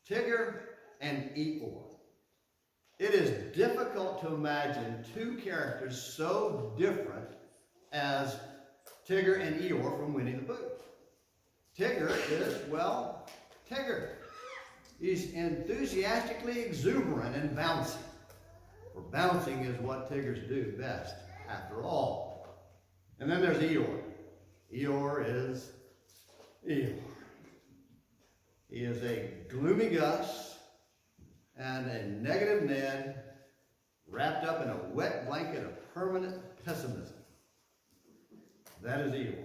Tigger and Eeyore. It is difficult to imagine two characters so different as Tigger and Eeyore from Winnie the Pooh. Tigger is, well, Tigger. He's enthusiastically exuberant and bouncy. For bouncing is what Tiggers do best, after all. And then there's Eeyore. Eeyore is Eeyore. He is a gloomy Gus and a negative Ned wrapped up in a wet blanket of permanent pessimism. That is Eeyore.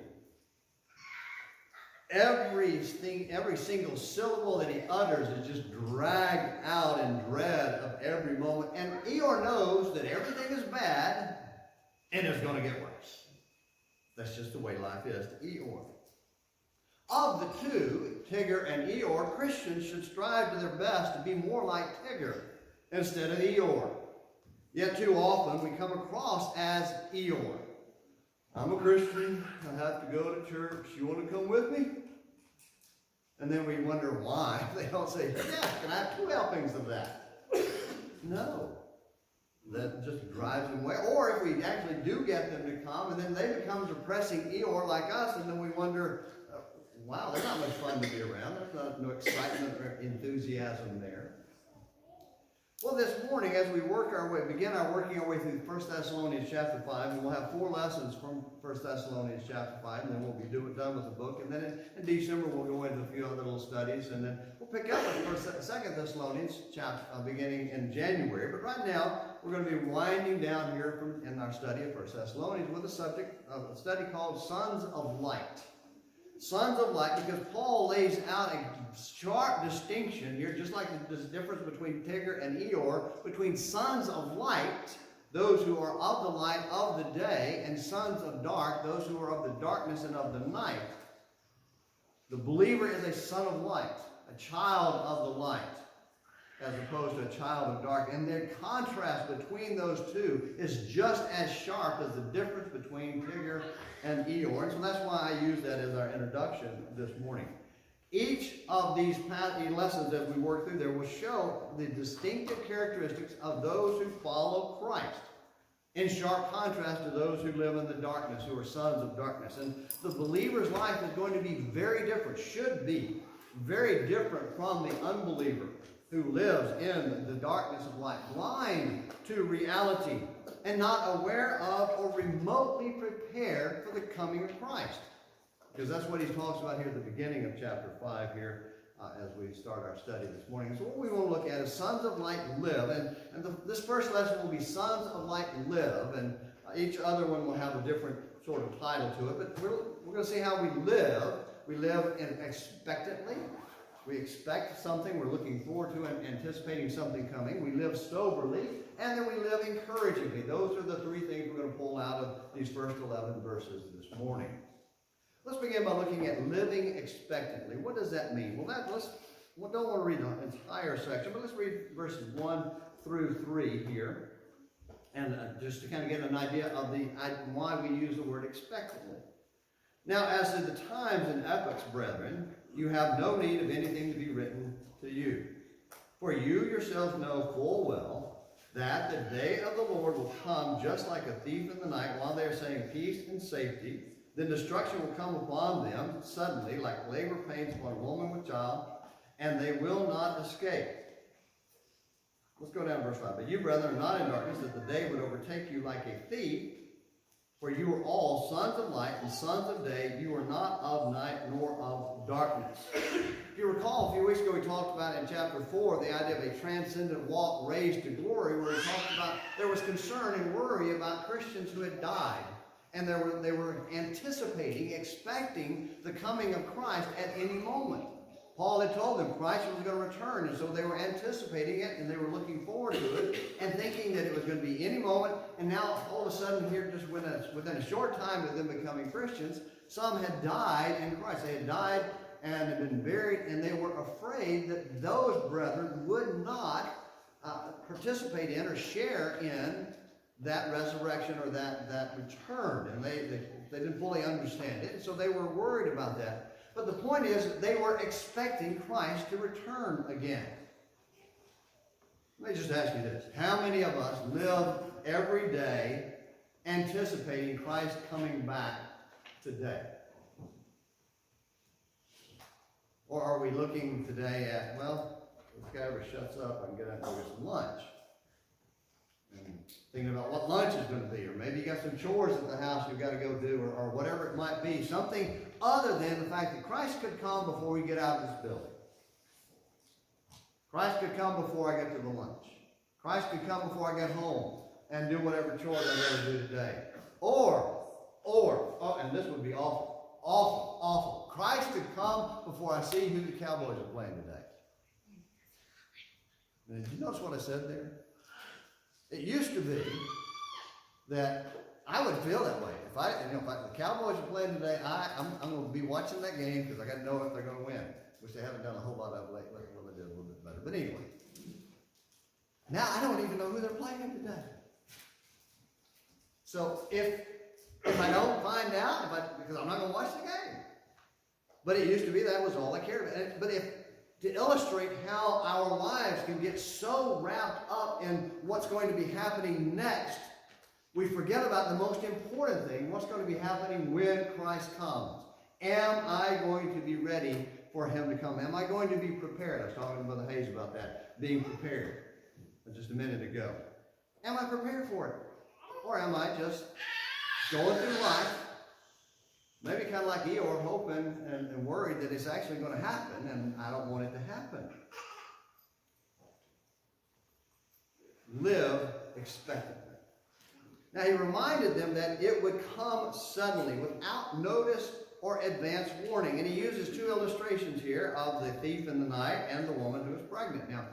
Every single syllable that he utters is just dragged out in dread of every moment. And Eeyore knows that everything is bad and it's going to get worse. That's just the way life is to Eeyore. Of the two, Tigger and Eeyore, Christians should strive to their best to be more like Tigger instead of Eeyore. Yet too often we come across as Eeyore. I'm a Christian, I have to go to church, you want to come with me? And then we wonder why. They don't say, yeah, can I have 2 helpings of that? No. That just drives them away. Or if we actually do get them to come, and then they become depressing Eeyore like us, and then we wonder, wow, they're not much fun to be around. There's no excitement or enthusiasm there. Well, this morning, as we begin working our way through 1 Thessalonians chapter 5, and we'll have 4 lessons from 1 Thessalonians chapter 5, and then we'll be done with the book. And then in December, we'll go into a few other little studies, and then we'll pick up with 2 Thessalonians chapter beginning in January. But right now, we're going to be winding down here in our study of 1 Thessalonians with a subject of a study called Sons of Light. Sons of light, because Paul lays out a sharp distinction here, just like the difference between Tigger and Eeyore, between sons of light, those who are of the light of the day, and sons of dark, those who are of the darkness and of the night. The believer is a son of light, a child of the light, as opposed to a child of dark. And the contrast between those two is just as sharp as the difference between Tigger and Eeyore. And so that's why I use that as our introduction this morning. Each of these lessons as we work through there will show the distinctive characteristics of those who follow Christ, in sharp contrast to those who live in the darkness, who are sons of darkness. And the believer's life is going to be very different, should be very different from the unbeliever who lives in the darkness of life, blind to reality, and not aware of or remotely prepared for the coming of Christ. Because that's what he talks about here at the beginning of chapter 5 here as we start our study this morning. So what we want to look at is sons of light live. And this first lesson will be sons of light live. And each other one will have a different sort of title to it. But we're going to see how we live. We live expectantly. We expect something, we're looking forward to and anticipating something coming. We live soberly, and then we live encouragingly. Those are the 3 things we're going to pull out of these first 11 verses this morning. Let's begin by looking at living expectantly. What does that mean? Well, don't want to read the entire section, but let's read verses 1 through 3 here, and just to kind of get an idea of why we use the word expectantly. Now, as to the times and epochs, brethren, you have no need of anything to be written to you. For you yourselves know full well that the day of the Lord will come just like a thief in the night, while they are saying peace and safety. Then destruction will come upon them suddenly, like labor pains upon a woman with child, and they will not escape. Let's go down to verse 5. But you, brethren, are not in darkness, that the day would overtake you like a thief. For you are all sons of light and sons of day. You are not of night nor of darkness. If you recall, a few weeks ago we talked about in chapter 4 the idea of a transcendent walk raised to glory, where he talked about there was concern and worry about Christians who had died. And they were anticipating, expecting the coming of Christ at any moment. Paul had told them Christ was going to return, and so they were anticipating it, and they were looking forward to it, and thinking that it was going to be any moment. And now, all of a sudden, here, just within a short time of them becoming Christians, some had died in Christ. They had died and had been buried, and they were afraid that those brethren would not participate in or share in that resurrection or that return. And they didn't fully understand it, and so they were worried about that. But the point is that they were expecting Christ to return again. Let me just ask you this. How many of us live every day anticipating Christ coming back today? Or are we looking today at, well, if this guy ever shuts up, I can get out and go get some lunch. And thinking about what lunch is going to be, or maybe you got some chores at the house you've got to go do, or whatever it might be. Something other than the fact that Christ could come before we get out of this building. Christ could come before I get to the lunch. Christ could come before I get home and do whatever chores I got to do today. Or, and this would be awful, awful, awful. Christ could come before I see who the Cowboys are playing today. Now, did you notice what I said there? It used to be that I would feel that way. If the Cowboys are playing today, I'm going to be watching that game because I got to know if they're going to win, which they haven't done a whole lot of lately. Well, they did a little bit better, but anyway. Now I don't even know who they're playing today. So if I don't find out, because I'm not going to watch the game. But it used to be that was all I cared about. But to illustrate how our lives can get so wrapped up in what's going to be happening next, we forget about the most important thing, what's going to be happening when Christ comes. Am I going to be ready for him to come? Am I going to be prepared? I was talking to Brother Hayes about that, being prepared just a minute ago. Am I prepared for it? Or am I just going through life, maybe kind of like Eeyore, hoping and worried that it's actually going to happen, and I don't want it to happen? Live expectantly. Now, he reminded them that it would come suddenly, without notice or advance warning. And he uses two illustrations here of the thief in the night and the woman who is pregnant. Now,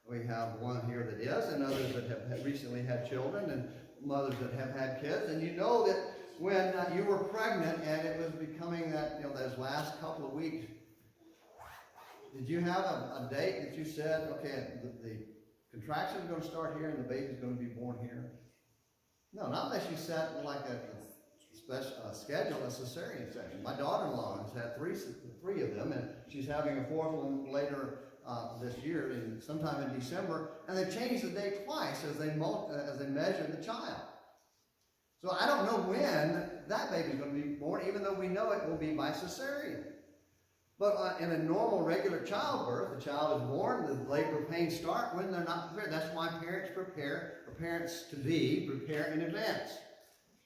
we have one here that is, and others that have recently had children, and mothers that have had kids. And you know that when you were pregnant and it was becoming that, those last couple of weeks, did you have a date that you said, okay, the contraction is going to start here and the baby's going to be born here? No, not unless you set like a special schedule, a cesarean section. My daughter-in-law has had three of them, and she's having a fourth one later this year, sometime in December, and they've changed the date twice as they measure the child. So I don't know when that baby's going to be born, even though we know it will be by cesarean. But in a normal, regular childbirth, the child is born, the labor pains start when they're not prepared. That's why parents prepare, or parents-to-be prepare in advance.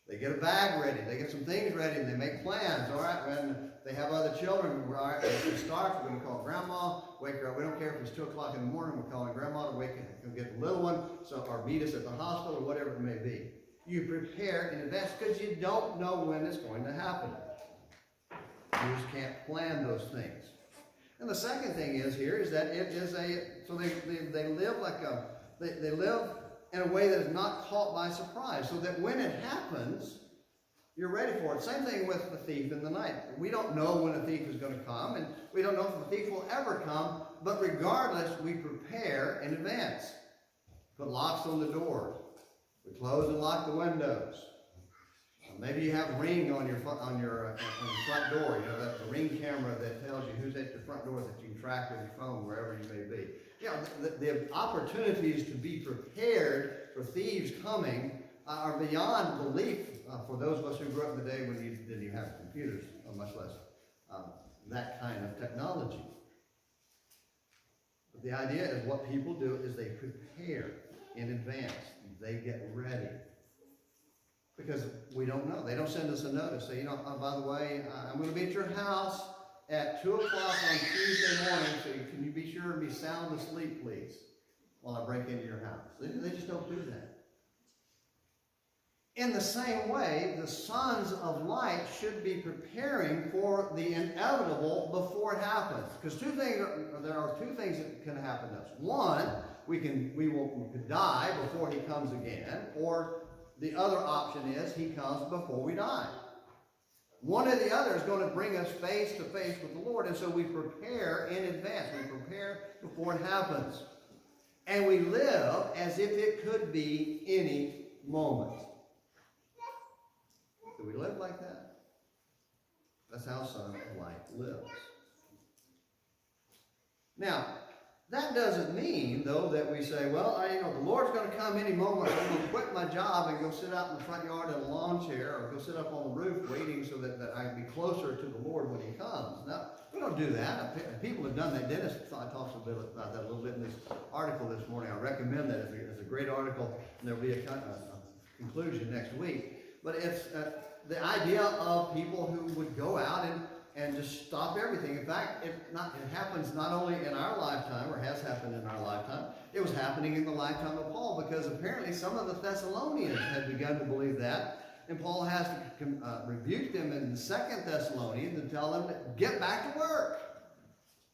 They get a bag ready, they get some things ready, and they make plans. All right, when they have other children, all right, when it starts, we're going to call grandma, wake her up. We don't care if it's 2 o'clock in the morning, we're calling grandma to wake up and get the little one, or meet us at the hospital, or whatever it may be. You prepare in advance because you don't know when it's going to happen. You just can't plan those things. And the second thing is that it is so they live they live in a way that is not caught by surprise, so that when it happens, you're ready for it. Same thing with the thief in the night. We don't know when a thief is going to come, and we don't know if the thief will ever come, but regardless, we prepare in advance. Put locks on the doors. We close and lock the windows. Maybe you have a ring on your front door. That's a ring camera that tells you who's at your front door that you can track with your phone wherever you may be. The opportunities to be prepared for thieves coming are beyond belief for those of us who grew up in the day when you didn't even have computers, much less that kind of technology. But the idea is what people do is they prepare in advance. They get ready. Because we don't know. They don't send us a notice. Say, by the way, I'm going to be at your house at 2 o'clock on Tuesday morning, so can you be sure to be sound asleep, please, while I break into your house. They just don't do that. In the same way, the sons of light should be preparing for the inevitable before it happens. Because there are two things that can happen to us. One, we could die before he comes again, or the other option is he comes before we die. One or the other is going to bring us face to face with the Lord, and so we prepare in advance. We prepare before it happens. And we live as if it could be any moment. Do we live like that? That's how Son of Light lives. Now, that doesn't mean, though, that we say, well, the Lord's going to come any moment. I'm going to quit my job and go sit out in the front yard in a lawn chair, or go sit up on the roof waiting so that I can be closer to the Lord when he comes. Now, we don't do that. People have done that. Dennis talks a bit about that a little bit in this article this morning. I recommend that. It's a great article, and there'll be a conclusion next week. But it's the idea of people who would go out and just stop everything. In fact, it happens not only in our lifetime, or has happened in our lifetime, it was happening in the lifetime of Paul, because apparently some of the Thessalonians had begun to believe that, and Paul has to rebuke them in the 2nd Thessalonians and tell them to get back to work.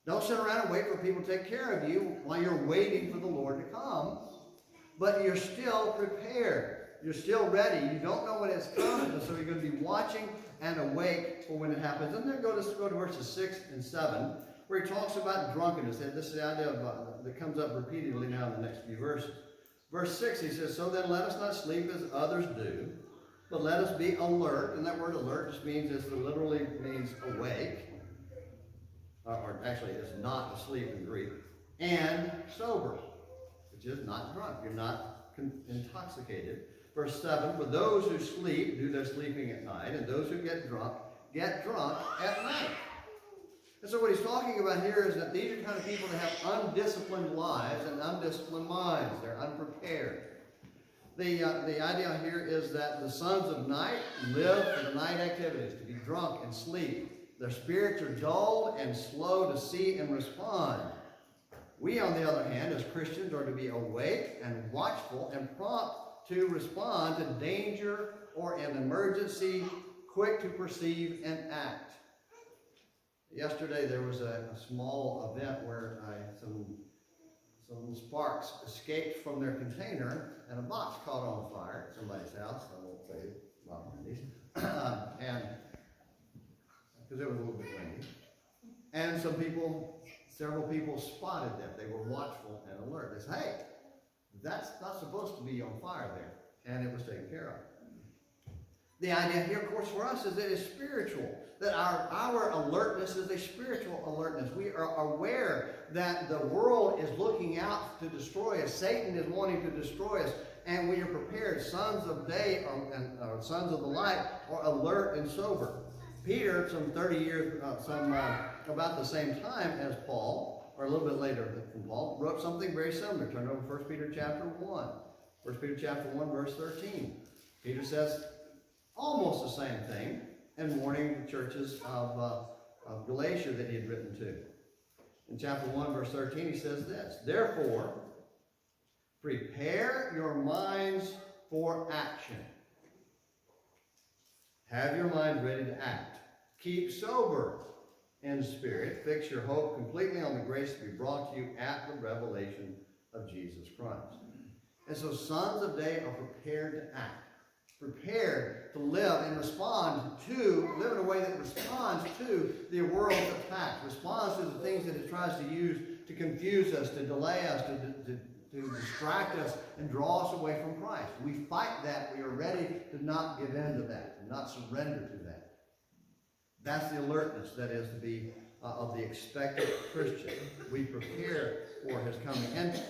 Don't sit around and wait for people to take care of you while you're waiting for the Lord to come, but you're still prepared. You're still ready. You don't know when it's coming, so you're going to be watching and awake for when it happens. And then go to verses 6 and 7, where he talks about drunkenness. And this is the idea that comes up repeatedly now in the next few verses. Verse 6, he says, "So then let us not sleep as others do, but let us be alert." And that word alert just means, it literally means awake. Or actually, it's not asleep in Greek. And sober, which is not drunk. You're not intoxicated. Verse 7, "For those who sleep do their sleeping at night, and those who get drunk at night." And so what he's talking about here is that these are kind of people that have undisciplined lives and undisciplined minds. They're unprepared. The idea here is that the sons of night live for the night activities, to be drunk and sleep. Their spirits are dull and slow to see and respond. We, on the other hand, as Christians, are to be awake and watchful and prompt to respond to danger or an emergency, quick to perceive and act. Yesterday there was a small event where some sparks escaped from their container, and a box caught on fire at somebody's house. I won't say about Wendy's, and because it was a little bit windy. And several people spotted that. They were watchful and alert. They said, "Hey, that's not supposed to be on fire there," and it was taken care of. The idea here, of course, for us is that it's spiritual, that our alertness is a spiritual alertness. We are aware that the world is looking out to destroy us. Satan is wanting to destroy us, and we are prepared. Sons of day or sons of the light are alert and sober. Peter, some 30 years, about the same time as Paul, or a little bit later than Paul, wrote something very similar. Turn over to 1 Peter chapter 1. 1 Peter chapter 1, verse 13. Peter says almost the same thing in warning the churches of Galatia that he had written to. In chapter 1, verse 13, he says this: "Therefore, prepare your minds for action." Have your mind ready to act. Keep sober in spirit. Fix your hope completely on the grace to be brought to you at the revelation of Jesus Christ. And so sons of day are prepared to act. Prepared to live and live in a way that responds to the world's attack, responds to the things that it tries to use to confuse us, to delay us, to distract us and draw us away from Christ. We fight that. We are ready to not give in to that, to not surrender to that. That's the alertness that is to be of the expectant Christian. We prepare for his coming. And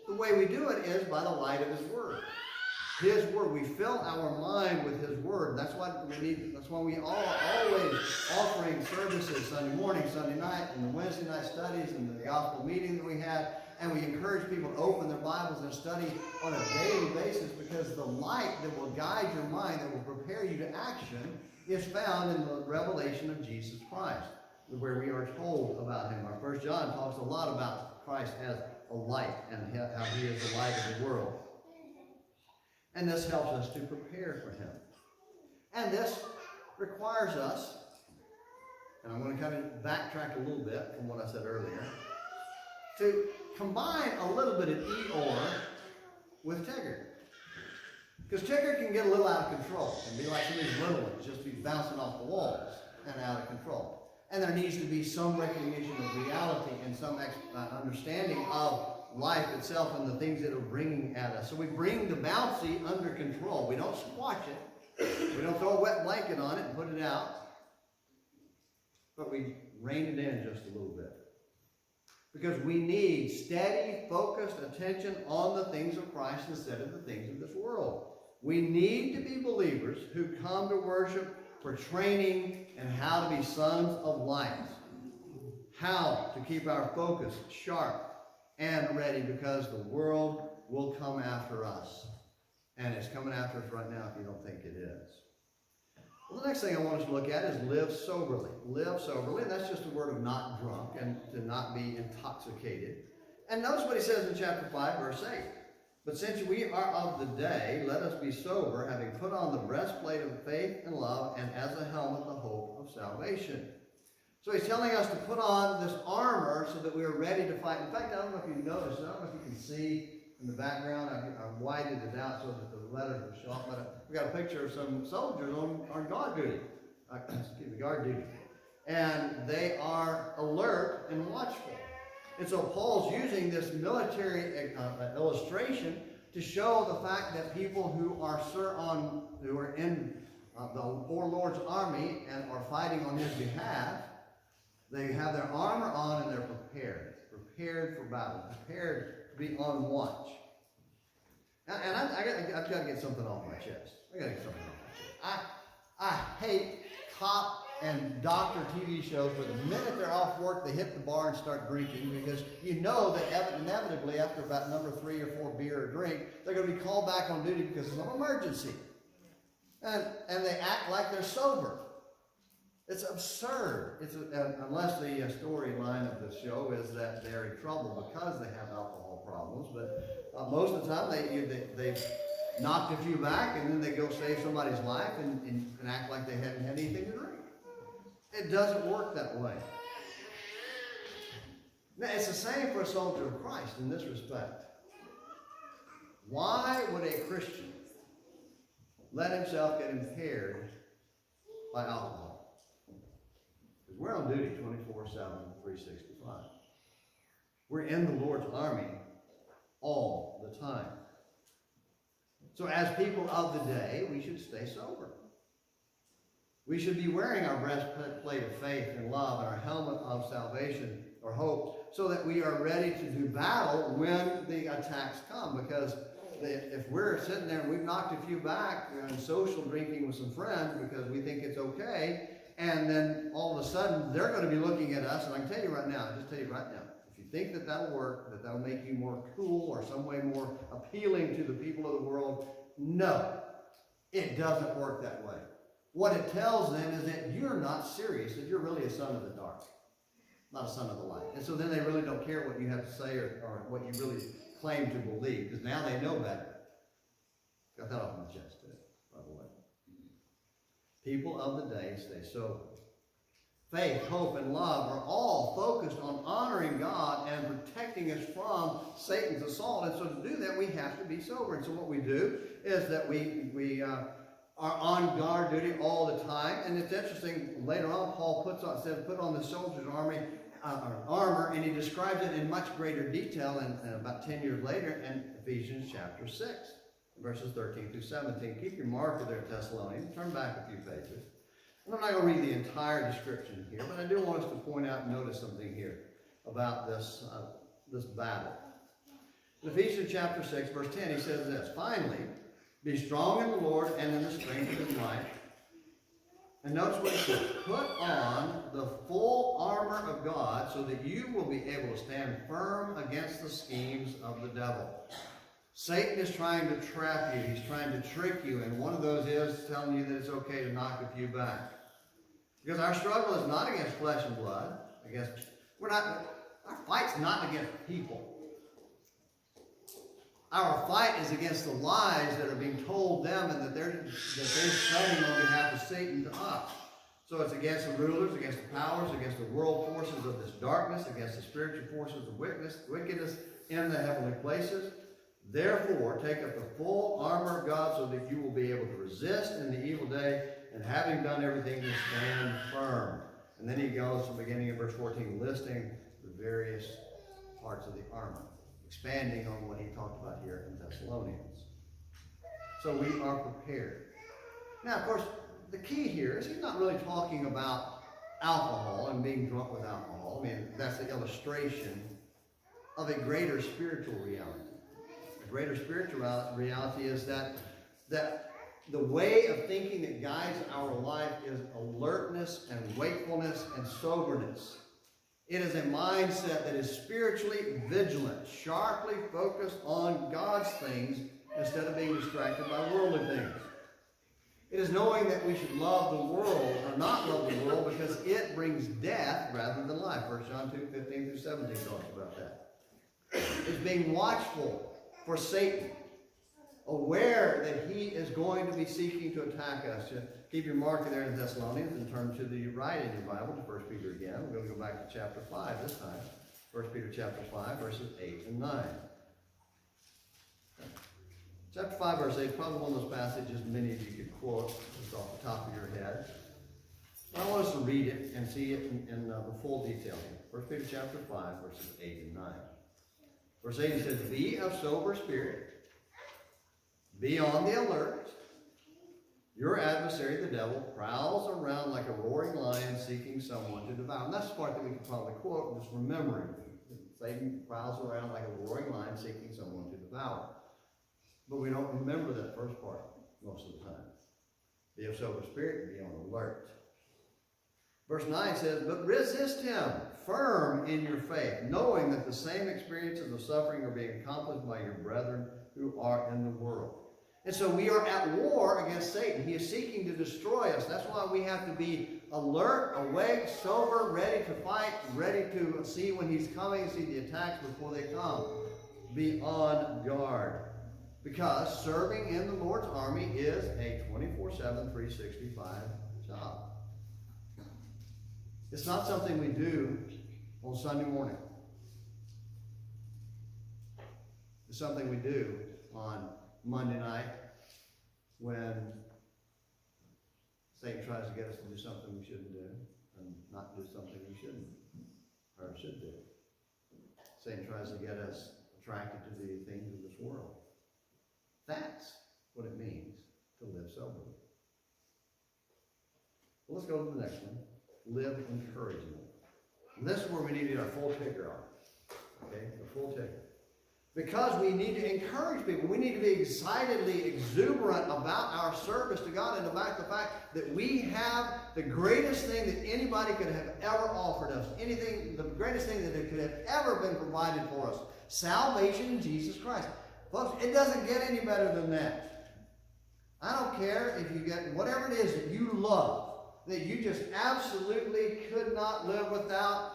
the way we do it is by the light of his word. His word. We fill our mind with his word. That's what we need. That's why we always offering services Sunday morning, Sunday night, and the Wednesday night studies, and the gospel meeting that we have. And we encourage people to open their Bibles and study on a daily basis, because the light that will guide your mind, that will prepare you to action, is found in the revelation of Jesus Christ, where we are told about him. Our 1 John talks a lot about Christ as a light and how he is the light of the world. And this helps us to prepare for him. And this requires us, and I'm going to kind of backtrack a little bit from what I said earlier, to combine a little bit of Eeyore with Tigger. Because Tigger can get a little out of control and be like some of these little ones, just be bouncing off the walls and out of control. And there needs to be some recognition of reality and some understanding of life itself and the things that are bringing at us. So we bring the bouncy under control. We don't squash it. We don't throw a wet blanket on it and put it out. but we rein it in just a little bit. Because we need steady, focused attention on the things of Christ instead of the things of this world. We need to be believers who come to worship for training and how to be sons of light. How to keep our focus sharp and ready, because the world will come after us. And it's coming after us right now if you don't think it is. Well, the next thing I want us to look at is live soberly. Live soberly, and that's just a word of not drunk and to not be intoxicated. And notice what he says in chapter 5, verse 8. But since we are of the day, let us be sober, having put on the breastplate of faith and love, and as a helmet the hope of salvation. So he's telling us to put on this armor so that we are ready to fight. In fact, I don't know if you noticed, I don't know if you can see in the background, I've widened it out so that the letters are shown, but we got a picture of some soldiers on guard duty. Guard duty. And they are alert and watchful. And so Paul's using this military illustration to show the fact that people who are in the Lord's army and are fighting on his behalf, they have their armor on and they're prepared for battle, prepared to be on watch. And I've got to get something off my chest. I hate cop and doctor TV shows where the minute they're off work, they hit the bar and start drinking, because you know that inevitably after about number 3 or 4 beer or drink, they're going to be called back on duty because of an emergency. And they act like they're sober. It's absurd. Unless the storyline of the show is that they're in trouble because they have alcohol problems. But most of the time they've knocked a few back and then they go save somebody's life and act like they haven't had anything to drink. It doesn't work that way. Now, it's the same for a soldier of Christ in this respect. Why would a Christian let himself get impaired by alcohol? Because we're on duty 24/7, 365. We're in the Lord's army all the time. So as people of the day, we should stay sober. We should be wearing our breastplate of faith and love and our helmet of salvation or hope, so that we are ready to do battle when the attacks come. Because if we're sitting there and we've knocked a few back and social drinking with some friends because we think it's okay, and then all of a sudden they're going to be looking at us, and I can tell you right now, if you think that that'll work, that that'll make you more cool or some way more appealing to the people of the world, no, it doesn't work that way. What it tells them is that you're not serious, that you're really a son of the dark, not a son of the light. And so then they really don't care what you have to say or what you really claim to believe, because now they know better. Got that off my chest today, by the way. People of the day stay sober. Faith, hope, and love are all focused on honoring God and protecting us from Satan's assault. And so to do that, we have to be sober. And so what we do is that we are on guard duty all the time. And it's interesting, later on, Paul says, put on the soldier's armor, and he describes it in much greater detail and about 10 years later in Ephesians chapter 6, verses 13 through 17. Keep your marker there, Thessalonians. Turn back a few pages. And I'm not going to read the entire description here, but I do want us to point out and notice something here about this battle. In Ephesians chapter 6, verse 10, he says this: finally, be strong in the Lord and in the strength of his might. And notice what he says: put on the full armor of God so that you will be able to stand firm against the schemes of the devil. Satan is trying to trap you. He's trying to trick you. And one of those is telling you that it's okay to knock a few back. Because our struggle is not against flesh and blood. Our fight's not against people. Our fight is against the lies that are being told them and that they're spreading on behalf of Satan to us. So it's against the rulers, against the powers, against the world forces of this darkness, against the spiritual forces of wickedness in the heavenly places. Therefore, take up the full armor of God so that you will be able to resist in the evil day, and having done everything, to stand firm. And then he goes from the beginning of verse 14, listing the various parts of the armor, expanding on what he talked about here in Thessalonians. So we are prepared. Now, of course, the key here is he's not really talking about alcohol and being drunk with alcohol. I mean, that's the illustration of a greater spiritual reality. A greater spiritual reality is that the way of thinking that guides our life is alertness and wakefulness and soberness. It is a mindset that is spiritually vigilant, sharply focused on God's things instead of being distracted by worldly things. It is knowing that we should love the world or not love the world because it brings death rather than life. 1 John 2:15-17 talks about that. It's being watchful for Satan, aware that he is going to be seeking to attack us. Keep your marker there in Thessalonians and turn to the right in your Bible to 1 Peter again. We're going to go back to chapter 5 this time. 1 Peter chapter 5, verses 8 and 9. Chapter 5, verse 8, probably one of those passages many of you could quote just off the top of your head. But I want us to read it and see it in the full detail here. 1 Peter chapter 5, verses 8 and 9. Verse 8 says, "Be of sober spirit, be on the alert. Your adversary, the devil, prowls around like a roaring lion seeking someone to devour." And that's the part that we could probably quote, just remembering. Satan prowls around like a roaring lion seeking someone to devour. But we don't remember that first part most of the time. Be of sober spirit and be on alert. Verse 9 says, "But resist him, firm in your faith, knowing that the same experiences of suffering are being accomplished by your brethren who are in the world." And so we are at war against Satan. He is seeking to destroy us. That's why we have to be alert, awake, sober, ready to fight, ready to see when he's coming, see the attacks before they come. Be on guard. Because serving in the Lord's army is a 24/7, 365 job. It's not something we do on Sunday morning. It's something we do on Monday night when Satan tries to get us to do something we shouldn't do and not do something we shouldn't or should do. Satan tries to get us attracted to the things of this world. That's what it means to live soberly. Well, let's go to the next one. Live encouragingly. And this is where we need to get our full ticker on. Okay, the full ticker. Because we need to encourage people. We need to be excitedly exuberant about our service to God and about the fact that we have the greatest thing that anybody could have ever offered us. The greatest thing that could have ever been provided for us. Salvation in Jesus Christ. Folks, it doesn't get any better than that. I don't care if you get whatever it is that you love, that you just absolutely could not live without.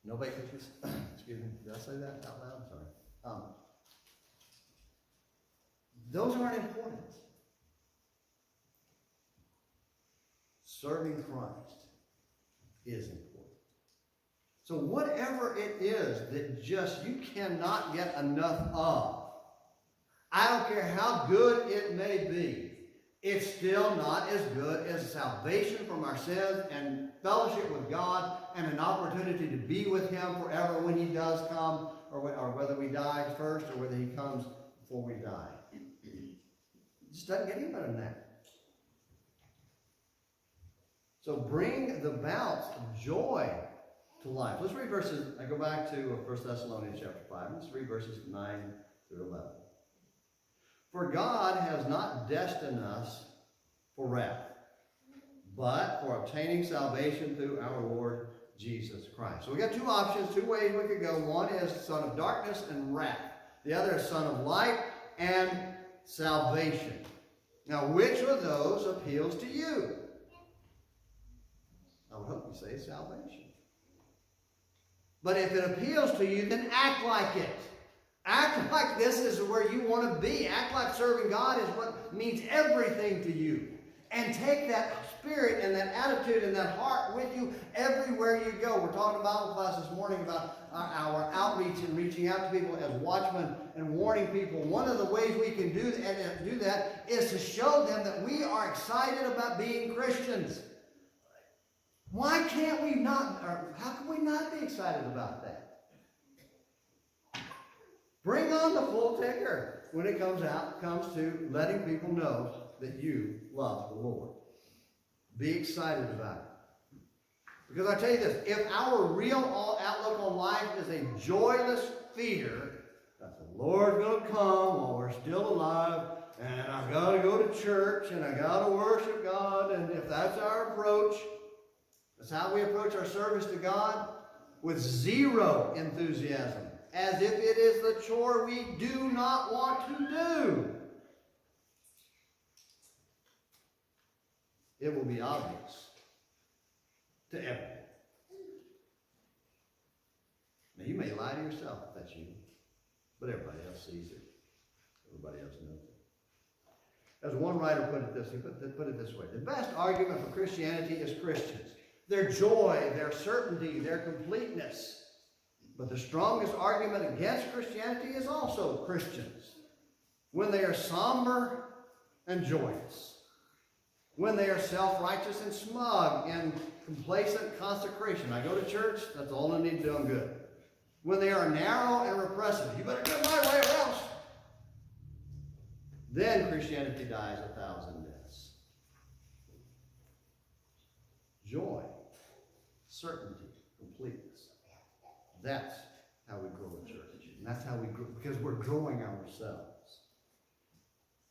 Nobody could just, excuse me, did I say that out loud? Sorry. Those aren't important. Serving Christ is important. So whatever it is that just you cannot get enough of, I don't care how good it may be, it's still not as good as salvation from our sins and fellowship with God and an opportunity to be with him forever when he does come, or whether we die first or whether he comes before we die. It just doesn't get any better than that. So bring the bounce of joy to life. Let's read verses. I go back to 1 Thessalonians chapter 5. Let's read verses 9 through 11. "For God has not destined us for wrath, but for obtaining salvation through our Lord Jesus Christ." So we got two options, two ways we could go. One is son of darkness and wrath. The other is son of light and salvation. Now, which of those appeals to you? I would hope you say salvation. But if it appeals to you, then act like it. Act like this is where you want to be. Act like serving God is what means everything to you. And take that spirit and that attitude and that heart with you everywhere you go. We're talking Bible class this morning about our outreach and reaching out to people as watchmen and warning people. One of the ways we can do that is to show them that we are excited about being Christians. Why can't we not, or how can we not be excited about that? Bring on the full ticker when it comes to letting people know that you love the Lord. Be excited about it. Because I tell you this, if our real outlook on life is a joyless fear that the Lord's going to come while we're still alive, and I've got to go to church, and I've got to worship God, and if that's our approach, that's how we approach our service to God, with zero enthusiasm, as if it is the chore we do not want to do, it will be obvious to everyone. Now, you may lie to yourself if that's you, but everybody else sees it. Everybody else knows it. As one writer put it this way, the best argument for Christianity is Christians. Their joy, their certainty, their completeness. But the strongest argument against Christianity is also Christians. When they are somber and joyous. When they are self-righteous and smug and complacent consecration. I go to church, that's all I need to do, I'm good. When they are narrow and repressive, you better do it my way or else. Then Christianity dies 1,000 deaths. Joy, certainty, completeness. That's how we grow a church. And that's how we grow, because we're growing ourselves.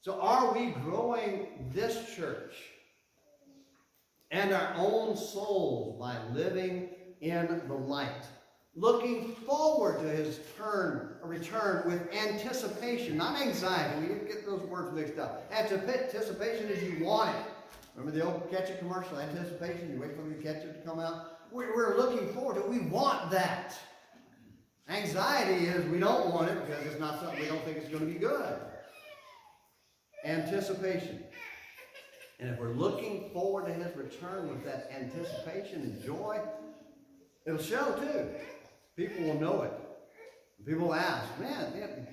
So are we growing this church and our own souls by living in the light? Looking forward to his return with anticipation, not anxiety. We get those words mixed up. Anticipation is you want it. Remember the old ketchup commercial, anticipation? You wait for the ketchup to come out. We're looking forward to it. We want that. Anxiety is we don't want it because it's not something we don't think it's going to be good. Anticipation. And if we're looking forward to his return with that anticipation and joy, it'll show too. People will know it. People will ask, man,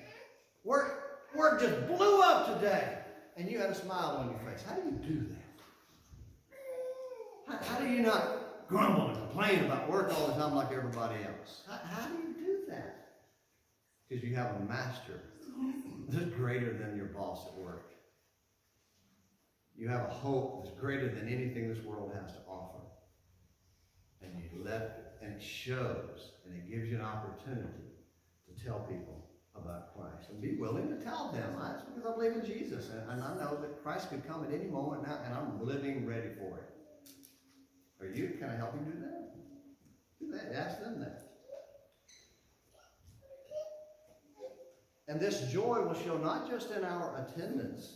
work just blew up today. And you had a smile on your face. How do you do that? How do you not grumble and complain about work all the time like everybody else? How do you do that? Because you have a master that's greater than your boss at work. You have a hope that's greater than anything this world has to offer. And you let it. And it shows, and it gives you an opportunity to tell people about Christ. And be willing to tell them. That's because I believe in Jesus. And I know that Christ could come at any moment now, and I'm living ready for it. Are you? Can I help you do that? Do that. Ask them that. And this joy will show not just in our attendance,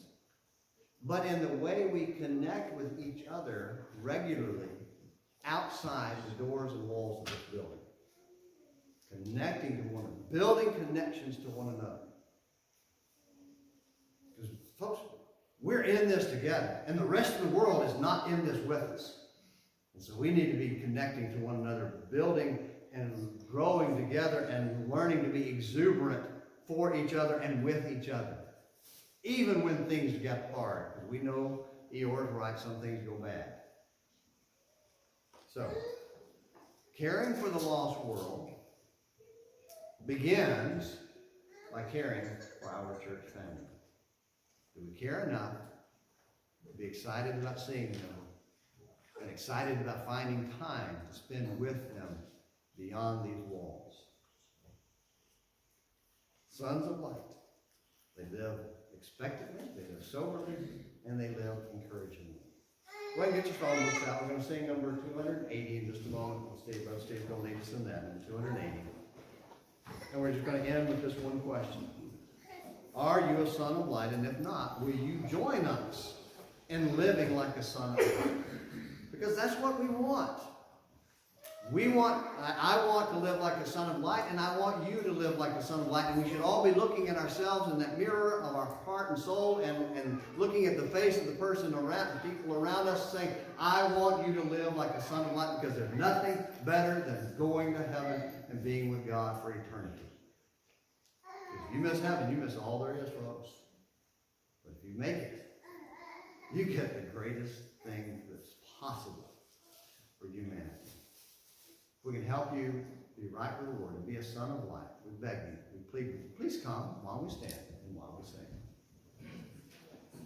but in the way we connect with each other regularly outside the doors and walls of this building. Connecting to one another. Building connections to one another. Because, folks, we're in this together. And the rest of the world is not in this with us. And so we need to be connecting to one another, building and growing together and learning to be exuberant for each other and with each other. Even when things get hard. Because we know Eeyore's right, some things go bad. So, caring for the lost world begins by caring for our church family. Do we care enough to be excited about seeing them and excited about finding time to spend with them beyond these walls? Sons of light. They live expectantly, they live soberly, and they live encouragingly. Go ahead and get your phone books out. We're going to sing number 280 in just a moment. Brother Steve's going to lead us in that, in 280. And we're just going to end with this one question. Are you a son of light? And if not, will you join us in living like a son of light? Because that's what we want. I want to live like a son of light, and I want you to live like a son of light. And we should all be looking at ourselves in that mirror of our heart and soul and looking at the face of the person around, the people around us, saying, I want you to live like a son of light, because there's nothing better than going to heaven and being with God for eternity. If you miss heaven, you miss all there is, folks. But if you make it, you get the greatest thing that's possible for humanity. If we can help you be right with the Lord and be a son of light, we beg you, we plead with you, please come while we stand and while we sing.